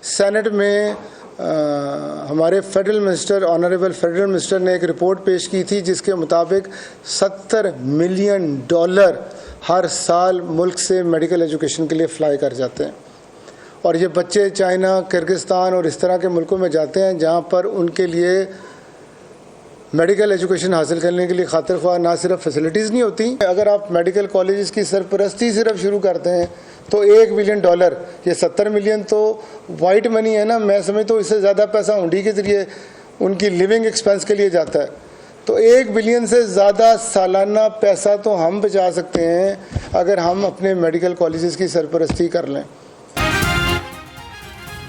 Senate में हमारे federal minister, honourable federal minister ने एक रिपोर्ट पेश की थी जिसके मुताबिक $70 मिलियन हर साल मुल्क से मेडिकल एजुकेशन के लिए फ़्लाई कर जाते हैं। और ये बच्चे चाइना, किर्गिस्तान और इस तरह के मुल्कों में जाते हैं जहाँ पर उनके लिए मेडिकल एजुकेशन हासिल करने के लिए खातिर ख्वाह ना सिर्फ फैसिलिटीज़ नहीं होती। अगर आप मेडिकल कॉलेजेस की सरपरस्ती सिर्फ शुरू करते हैं तो $1 बिलियन, ये 70 मिलियन तो वाइट मनी है ना। मैं समझता हूँ इससे ज़्यादा पैसा हुंडी के ज़रिए उनकी लिविंग एक्सपेंस के लिए जाता है। तो $1 बिलियन से ज़्यादा सालाना पैसा तो हम बचा सकते हैं अगर हम अपने मेडिकल कॉलेजेस की सरपरस्ती कर लें।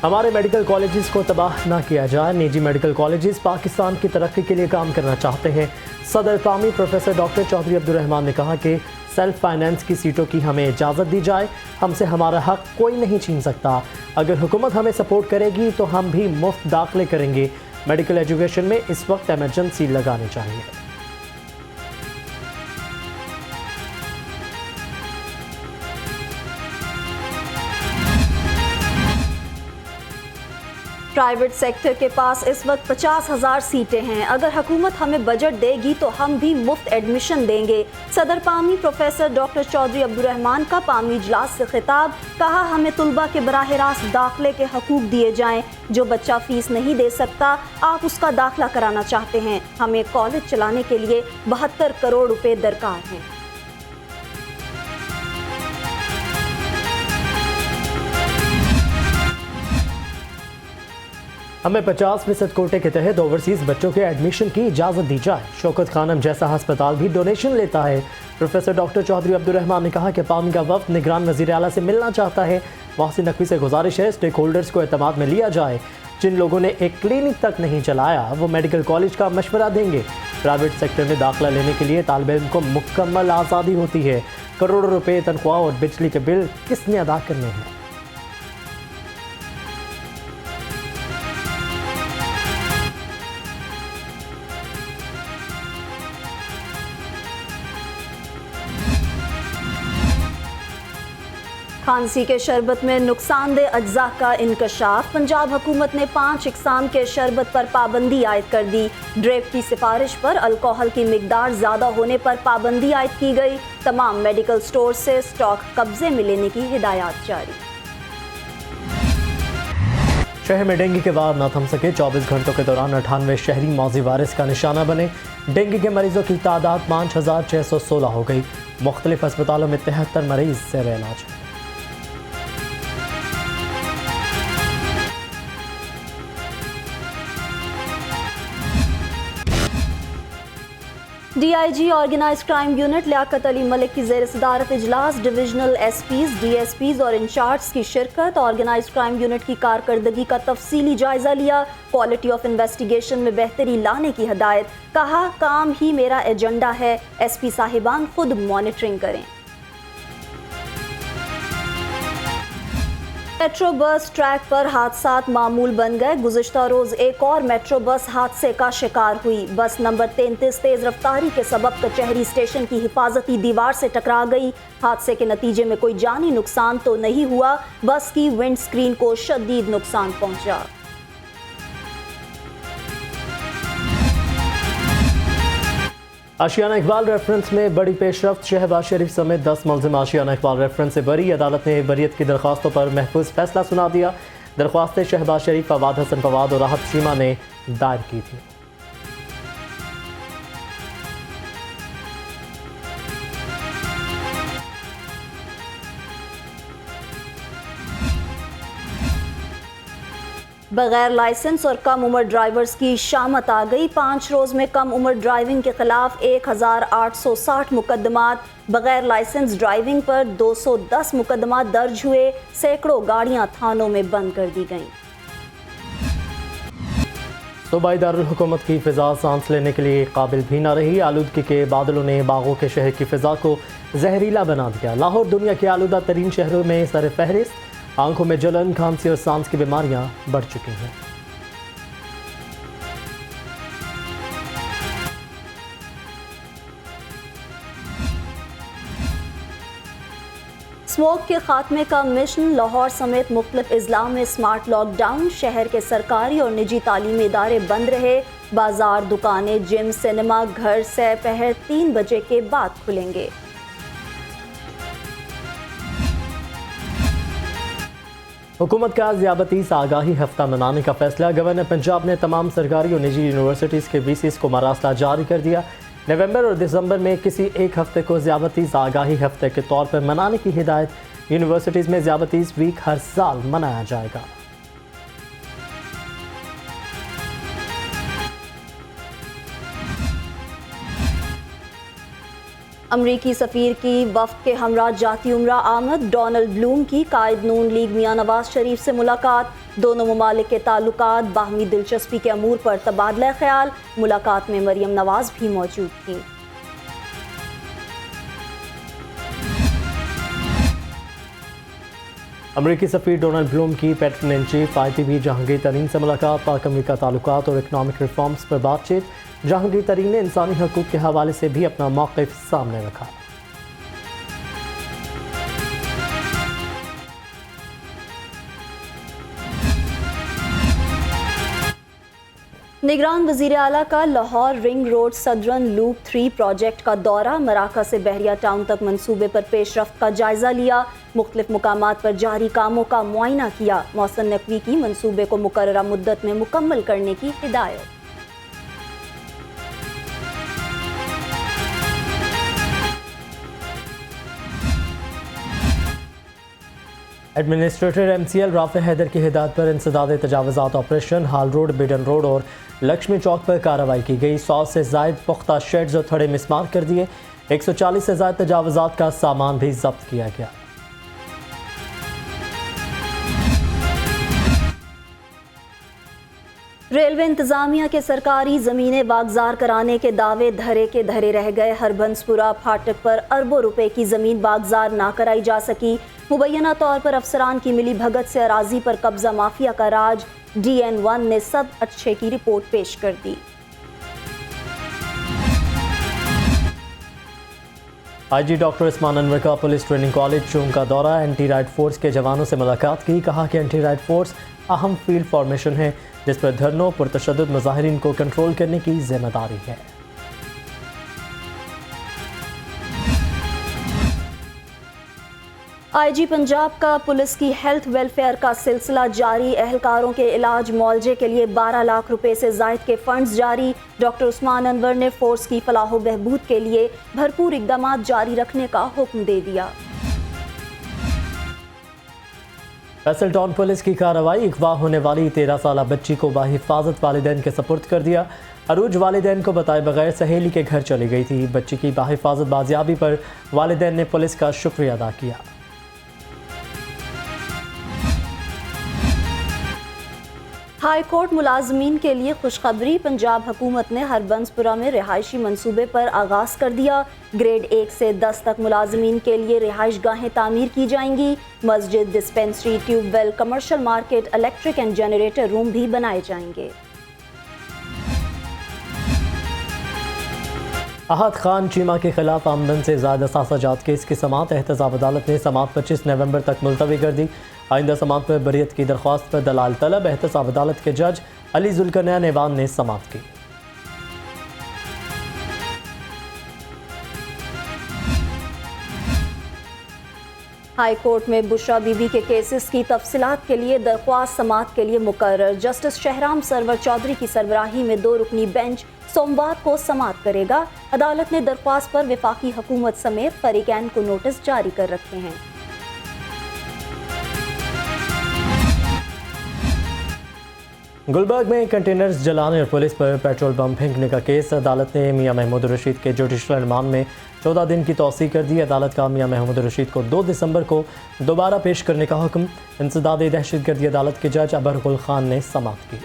हमारे मेडिकल कॉलेजेस को तबाह ना किया जाए। निजी मेडिकल कॉलेजेस पाकिस्तान की तरक्की के लिए काम करना चाहते हैं। सदर कौमी प्रोफेसर डॉक्टर चौधरी अब्दुर्रहमान ने कहा कि सेल्फ फाइनेंस की सीटों की हमें इजाज़त दी जाए। हमसे हमारा हक कोई नहीं छीन सकता। अगर हुकूमत हमें सपोर्ट करेगी तो हम भी मुफ्त दाखिले करेंगे। मेडिकल एजुकेशन में इस वक्त एमरजेंसी लगानी चाहिए। प्राइवेट सेक्टर के पास इस वक्त 50,000 सीटें हैं। अगर हुकूमत हमें बजट देगी तो हम भी मुफ्त एडमिशन देंगे। सदर पामी प्रोफेसर डॉक्टर चौधरी अब्दुर्रहमान का पामी इजलास से खिताब। कहा, हमें तुलबा के बराह रास्त दाखिले के हकूक दिए जाएं। जो बच्चा फीस नहीं दे सकता, आप उसका दाखिला कराना चाहते हैं, हमें कॉलेज चलाने के लिए 72 करोड़ रुपए दरकार हैं। हमें 50% कोटे के तहत ओवरसीज़ बच्चों के एडमिशन की इजाज़त दी जाए। शौकत खानम जैसा अस्पताल भी डोनेशन लेता है। प्रोफेसर डॉक्टर चौधरी अब्दुर्रहमान ने कहा कि पामी का वफ्द निगरान वज़ीर आला से मिलना चाहता है। मोहसिन नकवी से गुजारिश है स्टेक होल्डर्स को एतमाद में लिया जाए। जिन लोगों ने एक क्लिनिक तक नहीं चलाया वो मेडिकल कॉलेज का मशवरा देंगे। प्राइवेट सेक्टर में दाखिला लेने के लिए तालिब इल्म को मुकम्मल आज़ादी होती है। करोड़ों रुपये तनख्वाह और बिजली के बिल किसने अदा करने हैं? खांसी के शरबत में नुकसानदेह अज्जा का इंकशाफ। पंजाब हुकूमत ने 5 इकसाम के शरबत पर पाबंदी आयद कर दी। ड्रेप की सिफारिश पर अल्कोहल की मिकदार ज़्यादा होने पर पाबंदी आयद की गई। तमाम मेडिकल स्टोर से स्टॉक कब्जे में लेने की हिदायत जारी। शहर में डेंगू के वार न थम सके। 24 घंटों के दौरान 98 शहरी मौजी वायरस का निशाना बने। डेंगू के मरीजों की तादाद 5616 हो गई। मुख्तलिफ अस्पतालों में 73 मरीज ज़ेर इलाज हैं। DIG organise crime unit Liaquat Ali Malik की ज़ेर सदारत इजलास। डिविजनल SPs, DSPs और इंचार्ज की शिरकत। ऑर्गेनाइज क्राइम यूनिट की कारकर्दगी का तफसीली जायजा लिया। क्वालिटी ऑफ इन्वेस्टिगेशन में बेहतरी लाने की हिदायत। कहा, काम ही मेरा एजेंडा है, SP साहिबान खुद मॉनिटरिंग करें। मेट्रो बस ट्रैक पर हादसात मामूल बन गए। गुज़िश्ता रोज़ एक और मेट्रो बस हादसे का शिकार हुई। बस नंबर 33 तेज़ रफ्तारी के सबब कचहरी स्टेशन की हिफाजती दीवार से टकरा गई। हादसे के नतीजे में कोई जानी नुकसान तो नहीं हुआ। बस की विंड स्क्रीन को शदीद नुकसान पहुंचा। आशियाना इकबाल रेफरेंस में बड़ी पेशरफ्त। शहबाज शरीफ समेत 10 मुलजिम आशियाना इकबाल रेफरेंस से बरी। अदालत ने बरीयत की दरख्वास्तों पर महफूज फैसला सुना दिया। दरख्वास्तें शहबाज शरीफ, फवाद हसन फवाद और राहत शीमा ने दायर की थी। बगैर लाइसेंस और कम उम्र ड्राइवर्स की शामत आ गई। 5 रोज़ में कम उम्र ड्राइविंग के खिलाफ 1860 मुकदमात। बगैर लाइसेंस ड्राइविंग पर 210 मुकदमात दर्ज हुए। सैकड़ों गाड़ियां थानों में बंद कर दी गईं। सूबाई दारुल हुकूमत की फ़िज़ा सांस लेने के लिए काबिल भी ना रही। आलूदगी के बादलों ने बागों के शहर की फ़िज़ा को जहरीला बना दिया। लाहौर दुनिया के आलूदा तरीन शहरों में सर फहरिस्त। आंखों में जलन, खांसी और सांस की बीमारियां बढ़ चुकी हैं। स्मोक के खात्मे का मिशन, लाहौर समेत मुख्तलिफ अजला में स्मार्ट लॉकडाउन। शहर के सरकारी और निजी तालीमी इदारे बंद रहे। बाजार, दुकानें, जिम, सिनेमा घर सपहर 3 बजे के बाद खुलेंगे। हुकूमत का ज़ियाबतीस आगाही हफ्ता मनाने का फैसला। गवर्नर पंजाब ने तमाम सरकारी और निजी यूनिवर्सिटीज़ के VCs को मरासला जारी कर दिया। नवंबर और दिसंबर में किसी एक हफ्ते को ज़ियाबतीस आगाही हफ्ते के तौर पर मनाने की हिदायत। यूनिवर्सिटीज़ में ज़ियाबतीस वीक हर साल मनाया जाएगा। अमरीकी सफ़ीर की वफ़द के हमरा जाती उम्रा आमद। डोनाल्ड ब्लूम की कायद नून लीग मियां नवाज शरीफ से मुलाकात। दोनों ममालिक के ताल्लुकात, बाहमी दिलचस्पी के अमूर पर तबादला ख्याल। मुलाकात में मरियम नवाज भी मौजूद थी। अमरीकी सफ़ीर डोनाल्ड ब्लूम की patron in chief ITV Jahangir Tareen से मुलाकात। पाक अमरीका ताल्लुकात और इकनॉमिक रिफॉर्म्स पर बातचीत। जहांगीर तरीन ने इंसानी हकूक़ के हवाले से भी अपना मौक़िफ़ सामने रखा। निगरान वज़ीर आला का Lahore ring road southern loop 3 project का दौरा। मराका से बहरिया टाउन तक मंसूबे पर पेशरफ्त का जायजा लिया। मुख्तलिफ मुकामात पर जारी कामों का मुआयना किया। मौसम नकवी की मंसूबे को मुकर्ररा मुद्दत में मुकम्मल करने की हिदायत। एडमिनिस्ट्रेटर MCL राफ़े हैदर की हिदायत पर इंसदाद तजावज़ात ऑपरेशन हाल रोड, बिडन रोड और लक्ष्मी चौक पर कार्रवाई की गई। 100 से ज़ायद पुख्ता शेड्स और थड़े मिसमार कर दिए। 140 से ज़ायद तजावज़ात का सामान भी जब्त किया गया। रेलवे इंतजामिया के सरकारी ज़मीनें वागजार कराने के दावे धरे के धरे रह गए। हरबंसपुरा फाटक पर अरबों रुपए की ज़मीन वागजार ना कराई जा सकी। मुबैना तौर पर अफसरान की मिली भगत से अराजी पर कब्जा माफिया का राज। DN1 ने सब अच्छे की रिपोर्ट पेश कर दी। IG डॉक्टर उस्मान अनवर का पुलिस ट्रेनिंग कॉलेज चूंग का दौरा। एंटी राइट फोर्स के जवानों से मुलाकात की। कहा कि एंटी राइट फोर्स अहम फील्ड फॉर्मेशन है जिस पर धरनों पुरतशद्दुद मुजाहिरीन को कंट्रोल करने की जिम्मेदारी है। IG पंजाब का पुलिस की हेल्थ वेलफेयर का सिलसिला जारी। एहलकारों के इलाज मुआवजे के लिए 12 लाख रुपए से जायद के फंड्स जारी। डॉक्टर उस्मान अनवर ने फोर्स की फलाह व बहबूद के लिए भरपूर इक़दामात जारी रखने का हुक्म दे दिया। फैसल टाउन पुलिस की कार्रवाई। अगवा होने वाली 13 साला बच्ची को बाहिफाजत वालिदैन के सपुर्द कर दिया। अरूज वालिदैन को बताए बगैर सहेली के घर चली गई थी। बच्ची की बाहिफाजत बाजियाबी पर वालिदैन ने पुलिस का शुक्रिया अदा किया। हाई कोर्ट मुलाजमीन के लिए खुशखबरी। पंजाब हुकूमत ने हरबंसपुरा में रिहायशी मंसूबे पर आगाज कर दिया। ग्रेड 1 से 10 तक मुलाजमीन के लिए रिहाइश गाहें तामीर की जाएंगी। मस्जिद, dispensary, tubewell, commercial market, electric and generator room भी बनाए जाएंगे। अहद खान चीमा के खिलाफ आमदन से ज़्यादा सासाजात केस की समाअत एहतसाब अदालत ने समाअत 25 नवंबर तक मुलतवी कर दी। आइंदा समाअत पर बरियत की दरख्वास्त पर दलाल तलब। एहतसाब अदालत के जज अली जुल्करनैन ऐवान ने समाअत की। हाई कोर्ट में बुशरा बीबी के केसेस की तफसीलात के लिए दरख्वास्त समाअत के लिए मुकर्रर। जस्टिस शहराम सरवर चौधरी की सरबराही में 2 रुकनी बेंच सोमवार को समाअत करेगा। अदालत ने दरख्वास्त पर वफाकी हुकूमत समेत फरीकैन को नोटिस जारी कर रखे हैं। गुलबर्ग में कंटेनर्स जलाने और पुलिस पर पेट्रोल बम फेंकने का केस। अदालत ने मियां महमूद रशीद के जुडिशल रिमांड में 14 दिन की तौसीक कर दी। अदालत का मियां महमूद रशीद को 2 दिसंबर को दोबारा पेश करने का हुक्म। इंसदाद दहशतगर्दी अदालत के जज अबर गुल खान ने समाअत की।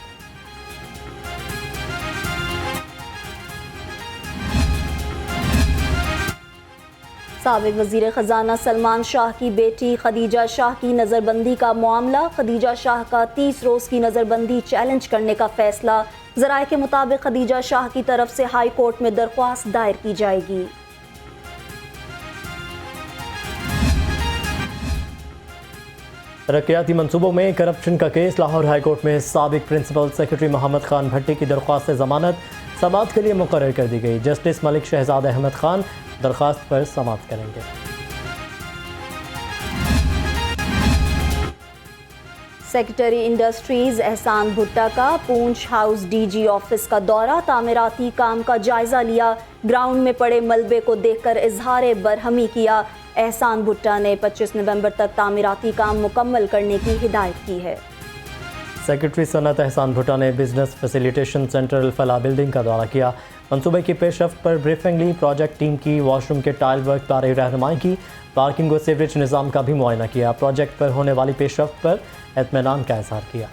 साबिक वज़ीर ख़जाना सलमान शाह की बेटी खदीजा शाह की नज़रबंदी का मामला। खदीजा शाह का 30 रोज़ की नज़रबंदी चैलेंज करने का फैसला। ज़राए के मुताबिक खदीजा शाह की तरफ से हाई कोर्ट में दरख्वास्त दायर की जाएगी। तरक्याती मंसूबों में करप्शन का केस। लाहौर हाई कोर्ट में साबिक प्रिंसिपल सेक्रेटरी मोहम्मद खान भट्टी की दरख्वास्त जमानत समाअत के लिए मुकर्रर कर दी गई। जस्टिस मलिक शहजाद अहमद खान दरख्वास्त पर समाअत करेंगे। सेक्रेटरी इंडस्ट्रीज एहसान भुट्टा का पूंछ हाउस डीजी ऑफिस का दौरा, तामीराती काम का जायजा लिया। ग्राउंड में पड़े मलबे को देखकर इजहार बरहमी किया। एहसान भुट्टा ने 25 नवंबर तक तामीराती काम मुकम्मल करने की हिदायत की है। सेक्रेटरी सनत एहसान भुट्टा ने business facilitation centre Al Falah building का दौरा किया। मंसूबे की पेशरफ्त पर ब्रीफिंग ली। प्रोजेक्ट टीम की वॉशरूम के टाइल वर्क बारे रहनुमाई की। पार्किंग व सीवरेज निज़ाम का भी मुआयना किया। प्रोजेक्ट पर होने वाली पेशरफ्त पर इत्मीनान का इजहार किया।